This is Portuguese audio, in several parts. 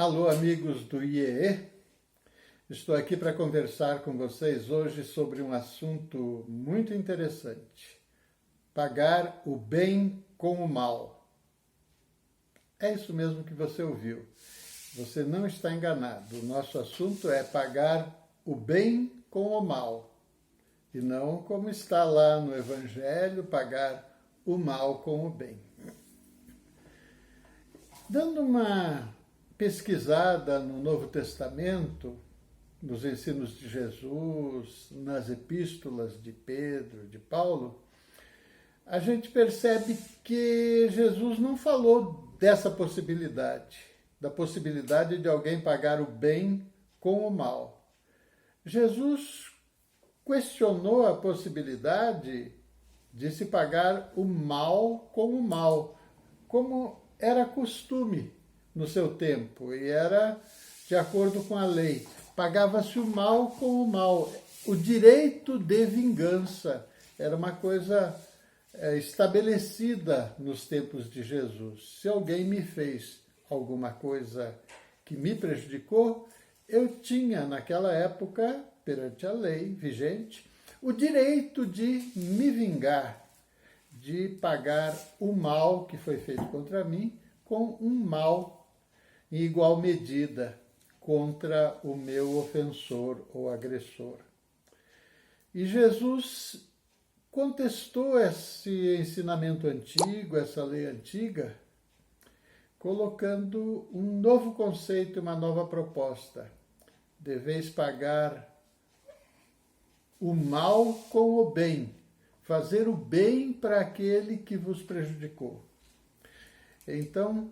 Alô, amigos do IEE. Estou aqui para conversar com vocês hoje sobre um assunto muito interessante. Pagar o bem com o mal. É isso mesmo que você ouviu. Você não está enganado. O nosso assunto é pagar o bem com o mal. E não como está lá no Evangelho, pagar o mal com o bem. Dando uma pesquisada no Novo Testamento, nos ensinos de Jesus, nas epístolas de Pedro, de Paulo, a gente percebe que Jesus não falou dessa possibilidade, da possibilidade de alguém pagar o bem com o mal. Jesus questionou a possibilidade de se pagar o mal com o mal, como era costume no seu tempo, e era de acordo com a lei. Pagava-se o mal com o mal. O direito de vingança era uma coisa estabelecida nos tempos de Jesus. Se alguém me fez alguma coisa que me prejudicou, eu tinha, naquela época, perante a lei vigente, o direito de me vingar, de pagar o mal que foi feito contra mim com um mal em igual medida contra o meu ofensor ou agressor. E Jesus contestou esse ensinamento antigo, essa lei antiga, colocando um novo conceito, uma nova proposta. Deveis pagar o mal com o bem, fazer o bem para aquele que vos prejudicou. Então,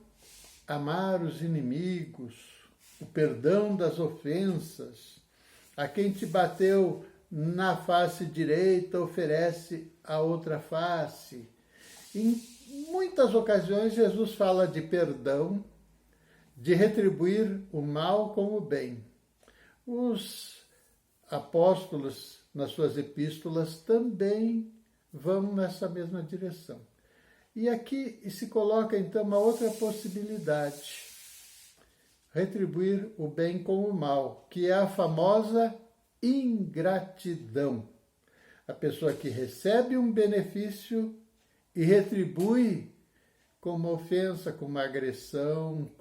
amar os inimigos, o perdão das ofensas, a quem te bateu na face direita, oferece a outra face. Em muitas ocasiões, Jesus fala de perdão, de retribuir o mal com o bem. Os apóstolos, nas suas epístolas, também vão nessa mesma direção. E aqui se coloca, então, uma outra possibilidade. Retribuir o bem com o mal, que é a famosa ingratidão. A pessoa que recebe um benefício e retribui com uma ofensa, com uma agressão,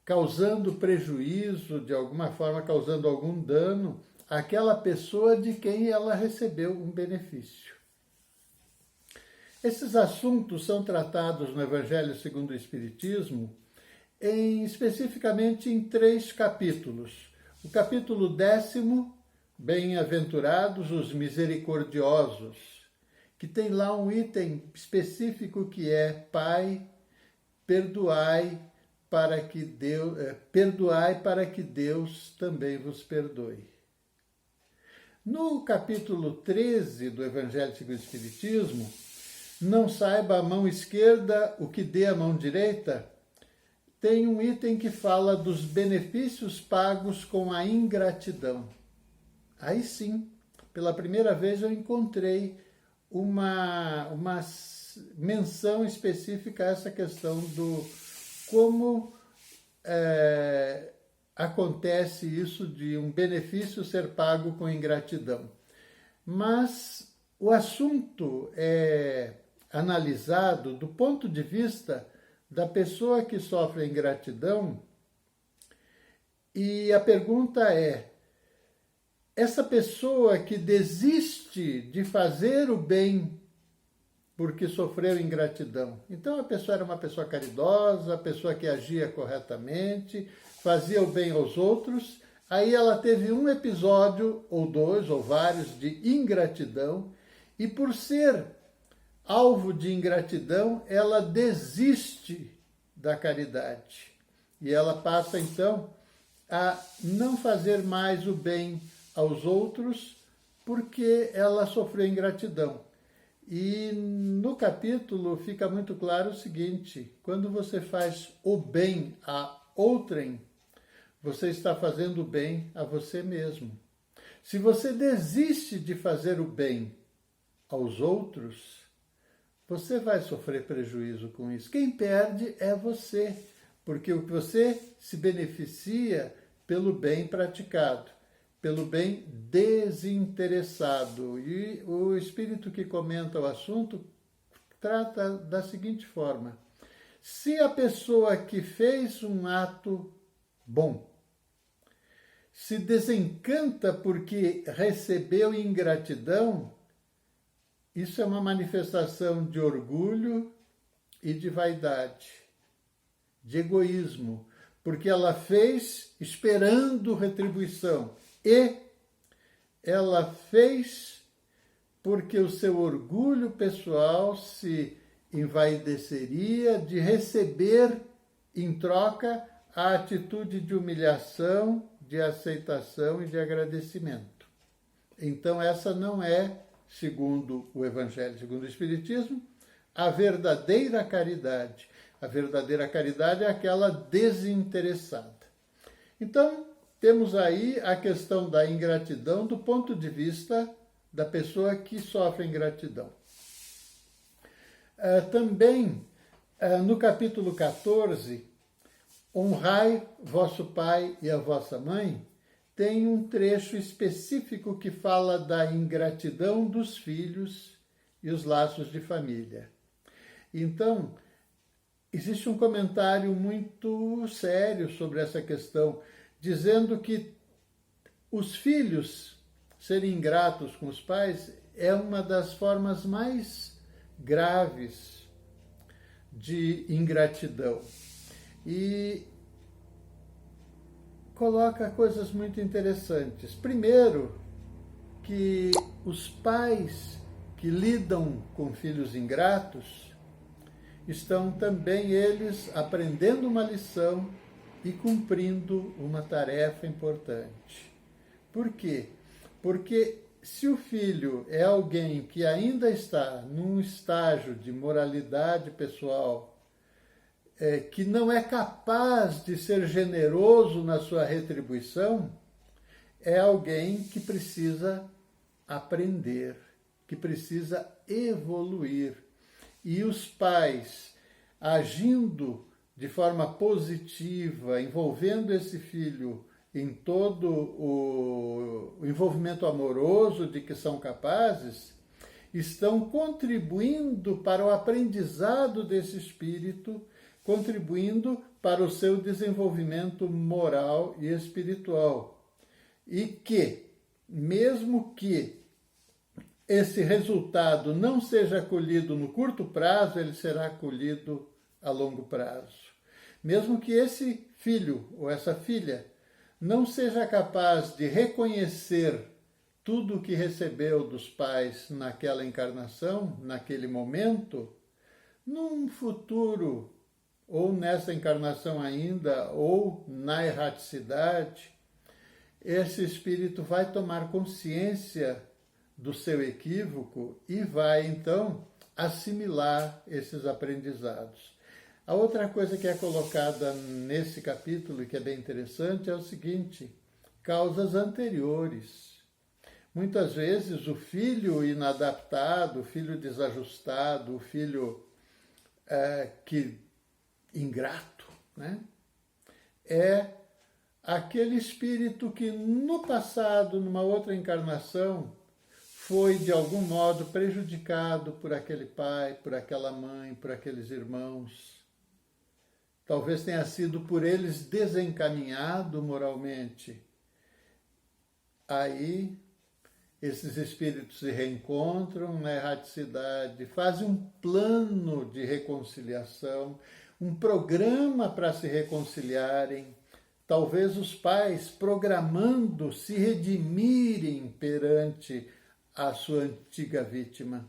causando prejuízo, de alguma forma causando algum dano àquela pessoa de quem ela recebeu um benefício. Esses assuntos são tratados no Evangelho segundo o Espiritismo, especificamente em 3 capítulos. O capítulo 10º, Bem-aventurados os misericordiosos, que tem lá um item específico que é: Pai, perdoai para que Deus também vos perdoe. No capítulo 13 do Evangelho segundo o Espiritismo, não saiba a mão esquerda o que dê a mão direita, tem um item que fala dos benefícios pagos com a ingratidão. Aí sim, pela primeira vez eu encontrei uma menção específica a essa questão do como acontece isso de um benefício ser pago com ingratidão. Mas o assunto é analisado do ponto de vista da pessoa que sofre a ingratidão, e a pergunta é: essa pessoa que desiste de fazer o bem porque sofreu ingratidão, então a pessoa era uma pessoa caridosa, a pessoa que agia corretamente, fazia o bem aos outros, aí ela teve um episódio, ou 2, ou vários, de ingratidão, e por ser alvo de ingratidão, ela desiste da caridade. E ela passa, então, a não fazer mais o bem aos outros porque ela sofreu ingratidão. E no capítulo fica muito claro o seguinte: quando você faz o bem a outrem, você está fazendo o bem a você mesmo. Se você desiste de fazer o bem aos outros, você vai sofrer prejuízo com isso. Quem perde é você, porque o que você se beneficia pelo bem praticado, pelo bem desinteressado. E o espírito que comenta o assunto trata da seguinte forma: se a pessoa que fez um ato bom se desencanta porque recebeu ingratidão, isso é uma manifestação de orgulho e de vaidade, de egoísmo, porque ela fez esperando retribuição e ela fez porque o seu orgulho pessoal se envaideceria de receber em troca a atitude de humilhação, de aceitação e de agradecimento. Então essa não é, segundo o Evangelho, segundo o Espiritismo, a verdadeira caridade. A verdadeira caridade é aquela desinteressada. Então, temos aí a questão da ingratidão do ponto de vista da pessoa que sofre ingratidão. Também, no capítulo 14, honrai vosso pai e a vossa mãe, tem um trecho específico que fala da ingratidão dos filhos e os laços de família. Então, existe um comentário muito sério sobre essa questão, dizendo que os filhos serem ingratos com os pais é uma das formas mais graves de ingratidão. E coloca coisas muito interessantes. Primeiro, que os pais que lidam com filhos ingratos estão também eles aprendendo uma lição e cumprindo uma tarefa importante. Por quê? Porque se o filho é alguém que ainda está num estágio de moralidade pessoal, que não é capaz de ser generoso na sua retribuição, é alguém que precisa aprender, que precisa evoluir. E os pais, agindo de forma positiva, envolvendo esse filho em todo o envolvimento amoroso de que são capazes, estão contribuindo para o aprendizado desse espírito, contribuindo para o seu desenvolvimento moral e espiritual. E que, mesmo que esse resultado não seja colhido no curto prazo, ele será colhido a longo prazo. Mesmo que esse filho ou essa filha não seja capaz de reconhecer tudo o que recebeu dos pais naquela encarnação, naquele momento, num futuro, ou nessa encarnação ainda, ou na erraticidade, esse espírito vai tomar consciência do seu equívoco e vai, então, assimilar esses aprendizados. A outra coisa que é colocada nesse capítulo, e que é bem interessante, é o seguinte: causas anteriores. Muitas vezes o filho inadaptado, o filho desajustado, o filho ingrato, né? É aquele espírito que no passado, numa outra encarnação, foi de algum modo prejudicado por aquele pai, por aquela mãe, por aqueles irmãos. Talvez tenha sido por eles desencaminhado moralmente. Aí, esses espíritos se reencontram na erraticidade, fazem um plano de reconciliação, um programa para se reconciliarem. Talvez os pais, programando se redimirem perante a sua antiga vítima.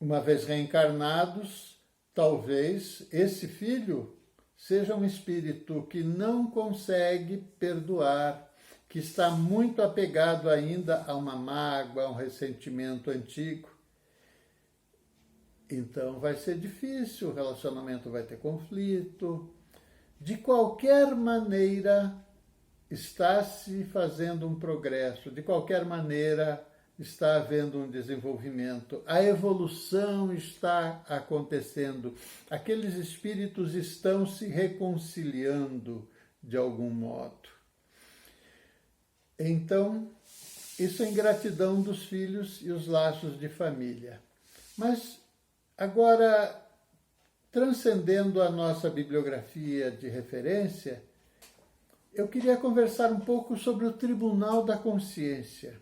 Uma vez reencarnados, talvez esse filho seja um espírito que não consegue perdoar, que está muito apegado ainda a uma mágoa, a um ressentimento antigo. Então vai ser difícil, o relacionamento vai ter conflito. De qualquer maneira, está se fazendo um progresso, de qualquer maneira está havendo um desenvolvimento, a evolução está acontecendo, aqueles espíritos estão se reconciliando de algum modo. Então, isso é ingratidão dos filhos e os laços de família. Mas, agora, transcendendo a nossa bibliografia de referência, eu queria conversar um pouco sobre o Tribunal da Consciência.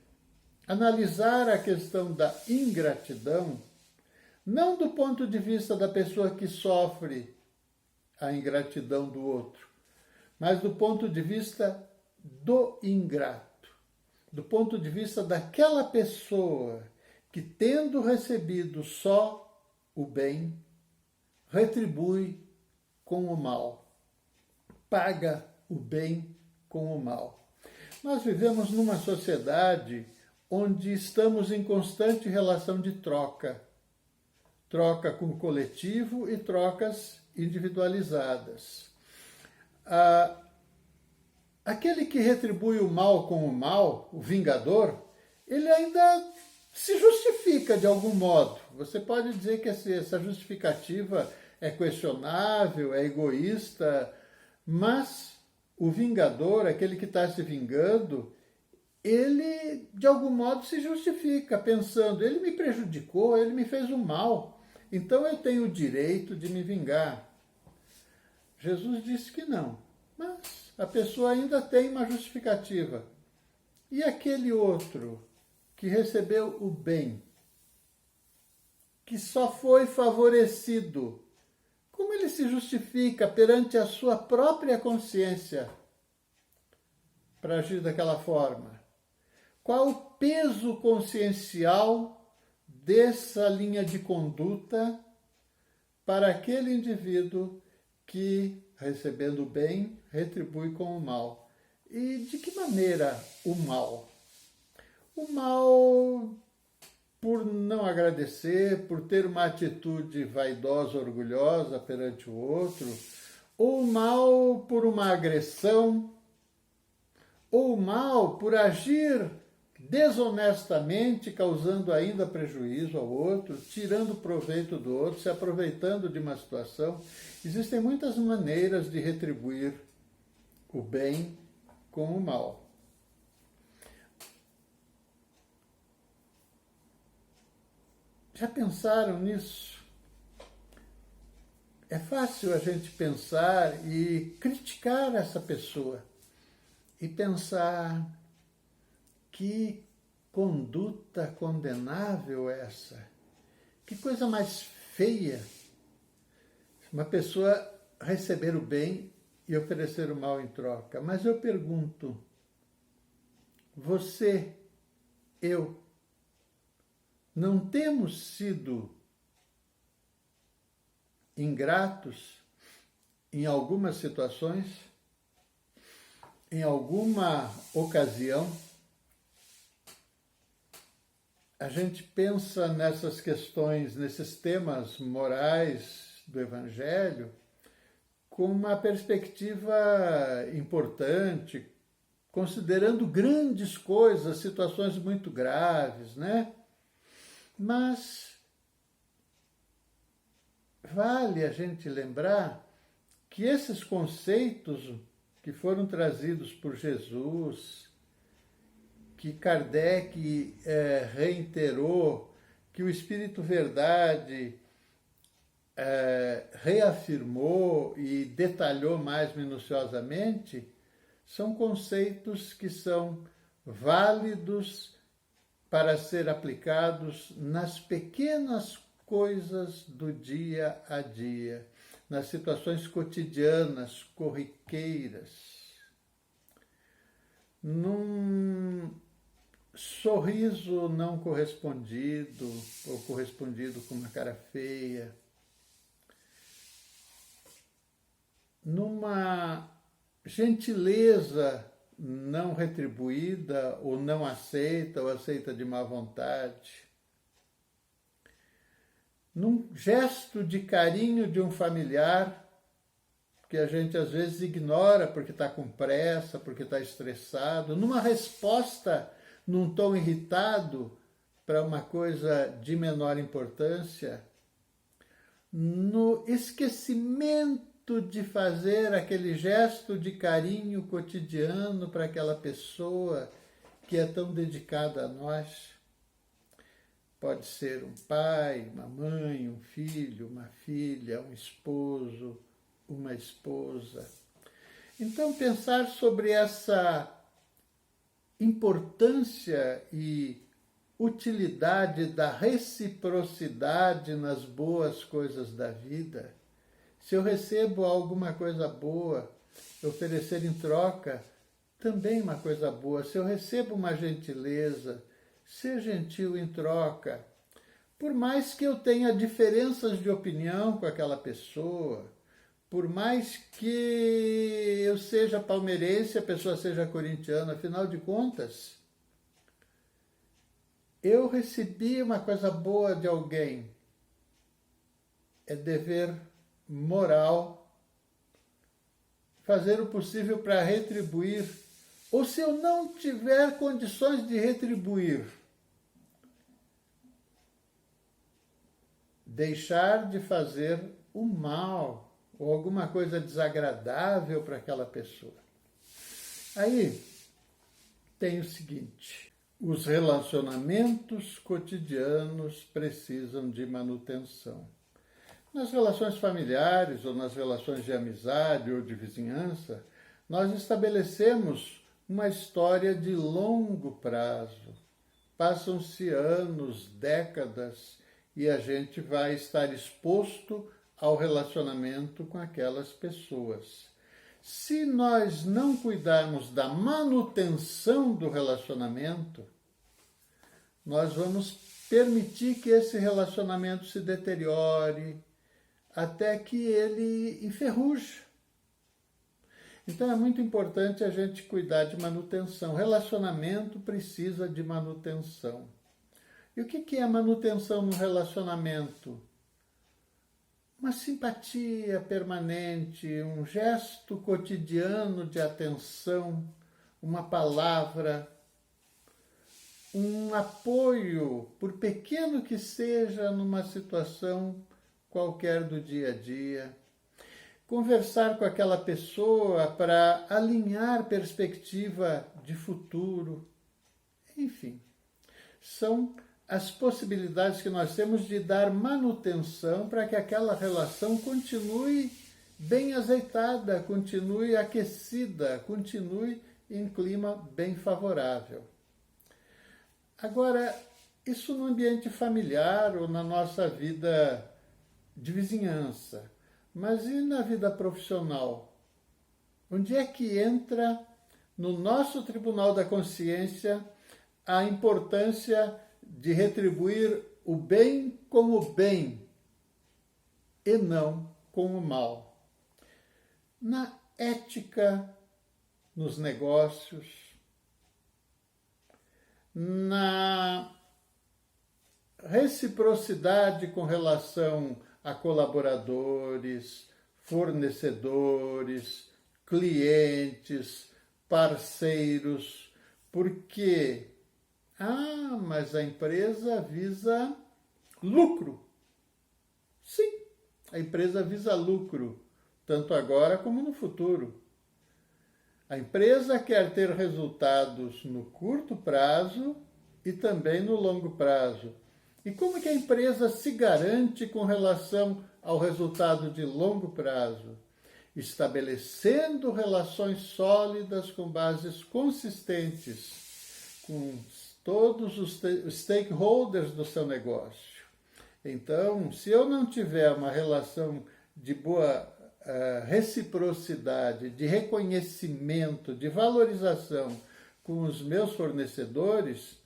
Analisar a questão da ingratidão, não do ponto de vista da pessoa que sofre a ingratidão do outro, mas do ponto de vista do ingrato, do ponto de vista daquela pessoa que, tendo recebido só o bem, retribui com o mal, paga o bem com o mal. Nós vivemos numa sociedade onde estamos em constante relação de troca. Troca com o coletivo e trocas individualizadas. Aquele que retribui o mal com o mal, o vingador, ele ainda se justifica de algum modo. Você pode dizer que essa justificativa é questionável, é egoísta, mas o vingador, aquele que está se vingando, ele, de algum modo, se justifica, pensando, ele me prejudicou, ele me fez um mal, então eu tenho o direito de me vingar. Jesus disse que não, mas a pessoa ainda tem uma justificativa. E aquele outro que recebeu o bem, que só foi favorecido, como ele se justifica perante a sua própria consciência para agir daquela forma? Qual o peso consciencial dessa linha de conduta para aquele indivíduo que, recebendo o bem, retribui com o mal? E de que maneira o mal? O mal por não agradecer, por ter uma atitude vaidosa, orgulhosa perante o outro, ou o mal por uma agressão, ou o mal por agir desonestamente, causando ainda prejuízo ao outro, tirando proveito do outro, se aproveitando de uma situação. Existem muitas maneiras de retribuir o bem com o mal. Já pensaram nisso? É fácil a gente pensar e criticar essa pessoa e pensar: que conduta condenável essa? Que coisa mais feia uma pessoa receber o bem e oferecer o mal em troca. Mas eu pergunto, você, eu, não temos sido ingratos em algumas situações, em alguma ocasião? A gente pensa nessas questões, nesses temas morais do Evangelho, com uma perspectiva importante, considerando grandes coisas, situações muito graves, né? Mas vale a gente lembrar que esses conceitos que foram trazidos por Jesus, que Kardec reiterou, que o Espírito Verdade reafirmou e detalhou mais minuciosamente, são conceitos que são válidos para ser aplicados nas pequenas coisas do dia a dia, nas situações cotidianas, corriqueiras. Num sorriso não correspondido, ou correspondido com uma cara feia, numa gentileza não retribuída, ou não aceita, ou aceita de má vontade, num gesto de carinho de um familiar, que a gente às vezes ignora porque está com pressa, porque está estressado, numa resposta num tom irritado para uma coisa de menor importância, no esquecimento de fazer aquele gesto de carinho cotidiano para aquela pessoa que é tão dedicada a nós. Pode ser um pai, uma mãe, um filho, uma filha, um esposo, uma esposa. Então, pensar sobre essa importância e utilidade da reciprocidade nas boas coisas da vida. Se eu recebo alguma coisa boa, oferecer em troca também uma coisa boa. Se eu recebo uma gentileza, ser gentil em troca. Por mais que eu tenha diferenças de opinião com aquela pessoa, por mais que eu seja palmeirense e a pessoa seja corintiana, afinal de contas, eu recebi uma coisa boa de alguém. É dever moral fazer o possível para retribuir. Ou se eu não tiver condições de retribuir, deixar de fazer o mal ou alguma coisa desagradável para aquela pessoa. Aí tem o seguinte: os relacionamentos cotidianos precisam de manutenção. Nas relações familiares ou nas relações de amizade ou de vizinhança, nós estabelecemos uma história de longo prazo. Passam-se anos, décadas, e a gente vai estar exposto ao relacionamento com aquelas pessoas. Se nós não cuidarmos da manutenção do relacionamento, nós vamos permitir que esse relacionamento se deteriore até que ele enferruje. Então é muito importante a gente cuidar de manutenção. O relacionamento precisa de manutenção. E o que é manutenção no relacionamento? Uma simpatia permanente, um gesto cotidiano de atenção, uma palavra, um apoio, por pequeno que seja, numa situação qualquer do dia a dia. Conversar com aquela pessoa para alinhar perspectiva de futuro. Enfim, são as possibilidades que nós temos de dar manutenção para que aquela relação continue bem azeitada, continue aquecida, continue em clima bem favorável. Agora, isso no ambiente familiar ou na nossa vida de vizinhança. Mas e na vida profissional? Onde é que entra no nosso Tribunal da Consciência a importância de retribuir o bem com o bem e não com o mal? Na ética, nos negócios, na reciprocidade com relação a colaboradores, fornecedores, clientes, parceiros, porque, mas a empresa visa lucro. Sim, a empresa visa lucro, tanto agora como no futuro. A empresa quer ter resultados no curto prazo e também no longo prazo. E como que a empresa se garante com relação ao resultado de longo prazo? Estabelecendo relações sólidas com bases consistentes com todos os stakeholders do seu negócio. Então, se eu não tiver uma relação de boa reciprocidade, de reconhecimento, de valorização com os meus fornecedores,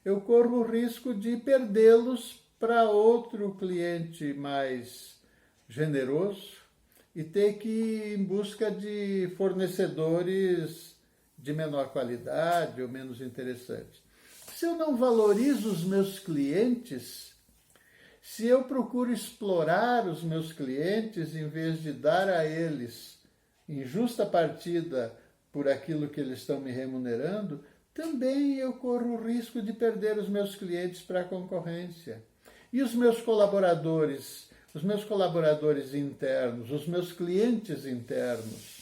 eu corro o risco de perdê-los para outro cliente mais generoso e ter que ir em busca de fornecedores de menor qualidade ou menos interessantes. Se eu não valorizo os meus clientes, se eu procuro explorar os meus clientes em vez de dar a eles em justa partida por aquilo que eles estão me remunerando, também eu corro o risco de perder os meus clientes para a concorrência. E os meus colaboradores internos, os meus clientes internos,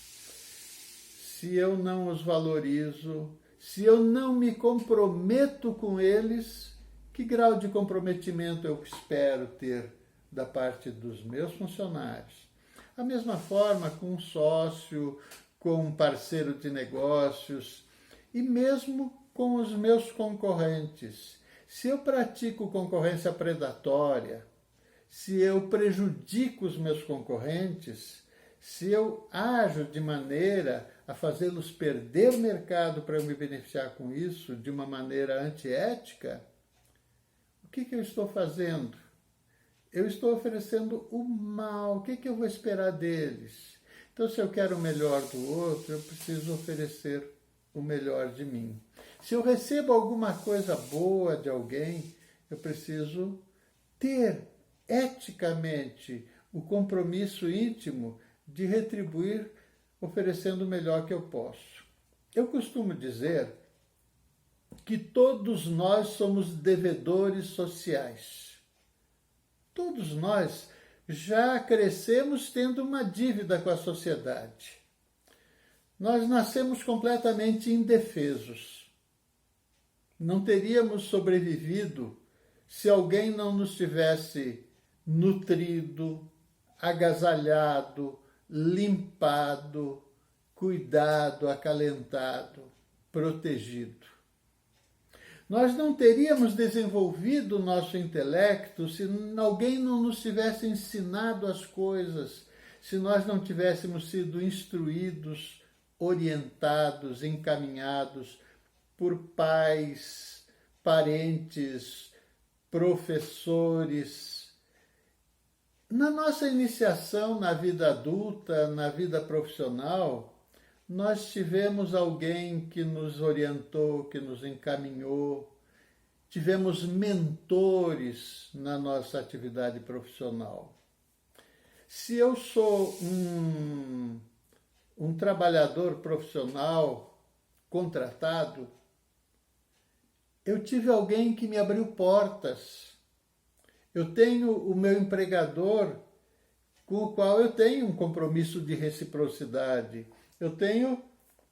se eu não os valorizo, se eu não me comprometo com eles, que grau de comprometimento eu espero ter da parte dos meus funcionários? A mesma forma com um sócio, com um parceiro de negócios e mesmo com os meus concorrentes. Se eu pratico concorrência predatória, se eu prejudico os meus concorrentes, se eu ajo de maneira a fazê-los perder mercado para eu me beneficiar com isso, de uma maneira antiética, o que eu estou fazendo? Eu estou oferecendo o mal. O que eu vou esperar deles? Então, se eu quero o melhor do outro, eu preciso oferecer o melhor de mim. Se eu recebo alguma coisa boa de alguém, eu preciso ter eticamente o compromisso íntimo de retribuir oferecendo o melhor que eu posso. Eu costumo dizer que todos nós somos devedores sociais. Todos nós já crescemos tendo uma dívida com a sociedade. Nós nascemos completamente indefesos. Não teríamos sobrevivido se alguém não nos tivesse nutrido, agasalhado, limpado, cuidado, acalentado, protegido. Nós não teríamos desenvolvido o nosso intelecto se alguém não nos tivesse ensinado as coisas, se nós não tivéssemos sido instruídos, orientados, encaminhados por pais, parentes, professores. Na nossa iniciação na vida adulta, na vida profissional, nós tivemos alguém que nos orientou, que nos encaminhou, tivemos mentores na nossa atividade profissional. Se eu sou um trabalhador profissional contratado, eu tive alguém que me abriu portas. Eu tenho o meu empregador com o qual eu tenho um compromisso de reciprocidade. Eu tenho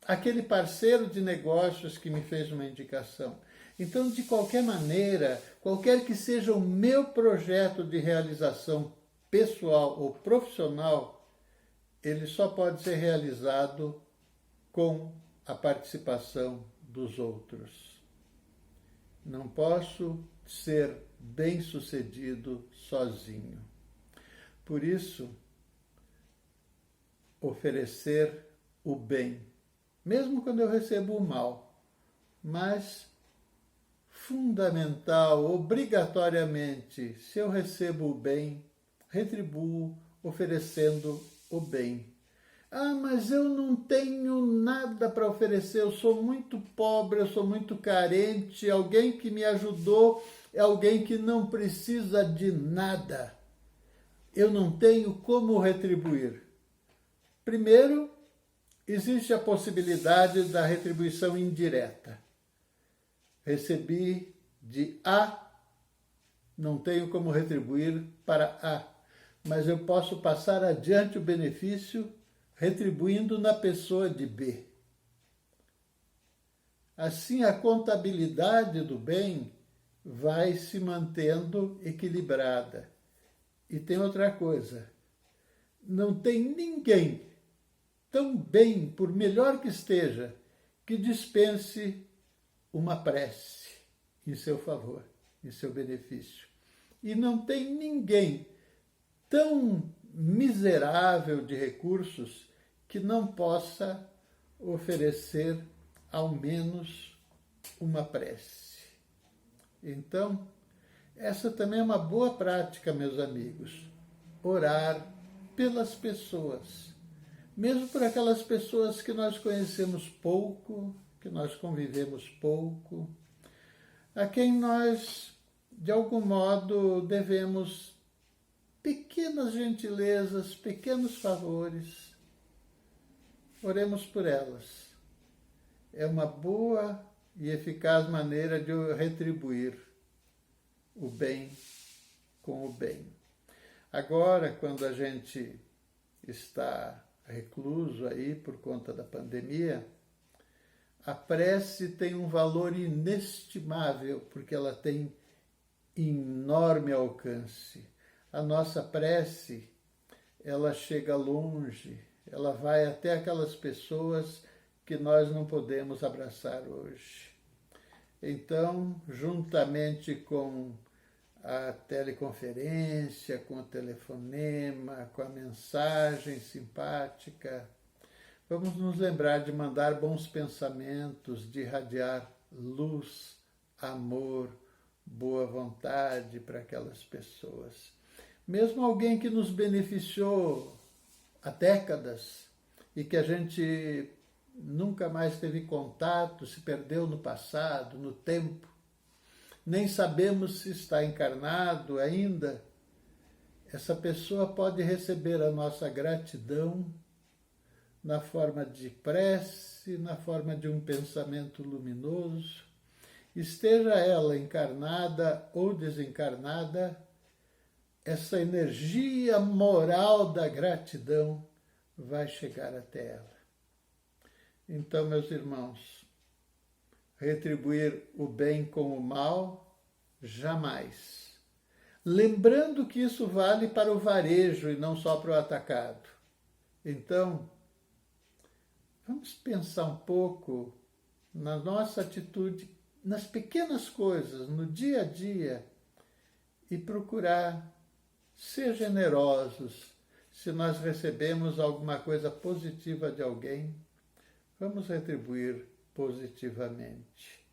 aquele parceiro de negócios que me fez uma indicação. Então, de qualquer maneira, qualquer que seja o meu projeto de realização pessoal ou profissional, ele só pode ser realizado com a participação dos outros. Não posso ser bem-sucedido sozinho. Por isso, oferecer o bem, mesmo quando eu recebo o mal, mas fundamental, obrigatoriamente, se eu recebo o bem, retribuo oferecendo o bem. Ah, mas eu não tenho nada para oferecer, eu sou muito pobre, eu sou muito carente, alguém que me ajudou é alguém que não precisa de nada. Eu não tenho como retribuir. Primeiro, existe a possibilidade da retribuição indireta. Recebi de A, não tenho como retribuir para A, mas eu posso passar adiante o benefício retribuindo na pessoa de B. Assim, a contabilidade do bem vai se mantendo equilibrada. E tem outra coisa, não tem ninguém tão bem, por melhor que esteja, que dispense uma prece em seu favor, em seu benefício. E não tem ninguém tão miserável de recursos que não possa oferecer ao menos uma prece. Então, essa também é uma boa prática, meus amigos, orar pelas pessoas, mesmo por aquelas pessoas que nós conhecemos pouco, que nós convivemos pouco, a quem nós, de algum modo, devemos pequenas gentilezas, pequenos favores. Oremos por elas. É uma boa e eficaz maneira de retribuir o bem com o bem. Agora, quando a gente está recluso aí por conta da pandemia, a prece tem um valor inestimável, porque ela tem enorme alcance. A nossa prece, ela chega longe, ela vai até aquelas pessoas que nós não podemos abraçar hoje. Então, juntamente com a teleconferência, com o telefonema, com a mensagem simpática, vamos nos lembrar de mandar bons pensamentos, de irradiar luz, amor, boa vontade para aquelas pessoas. Mesmo alguém que nos beneficiou há décadas e que a gente nunca mais teve contato, se perdeu no passado, no tempo, nem sabemos se está encarnado ainda, essa pessoa pode receber a nossa gratidão na forma de prece, na forma de um pensamento luminoso. Esteja ela encarnada ou desencarnada, essa energia moral da gratidão vai chegar até ela. Então, meus irmãos, retribuir o bem com o mal, jamais. Lembrando que isso vale para o varejo e não só para o atacado. Então, vamos pensar um pouco na nossa atitude, nas pequenas coisas, no dia a dia, e procurar ser generosos. Se nós recebemos alguma coisa positiva de alguém, vamos retribuir positivamente.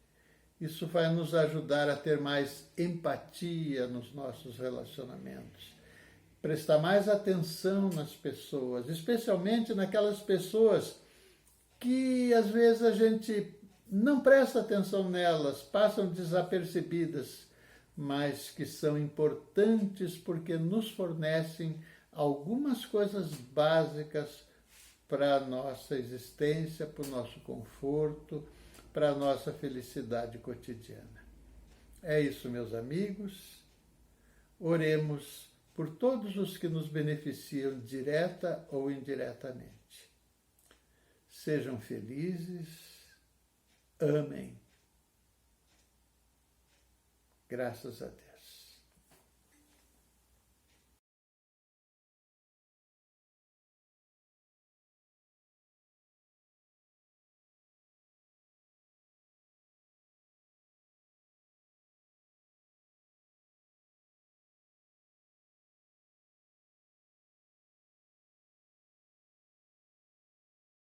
Isso vai nos ajudar a ter mais empatia nos nossos relacionamentos, prestar mais atenção nas pessoas, especialmente naquelas pessoas que às vezes a gente não presta atenção nelas, passam desapercebidas, mas que são importantes porque nos fornecem algumas coisas básicas para a nossa existência, para o nosso conforto, para a nossa felicidade cotidiana. É isso, meus amigos. Oremos por todos os que nos beneficiam direta ou indiretamente. Sejam felizes, amem. Graças a Deus.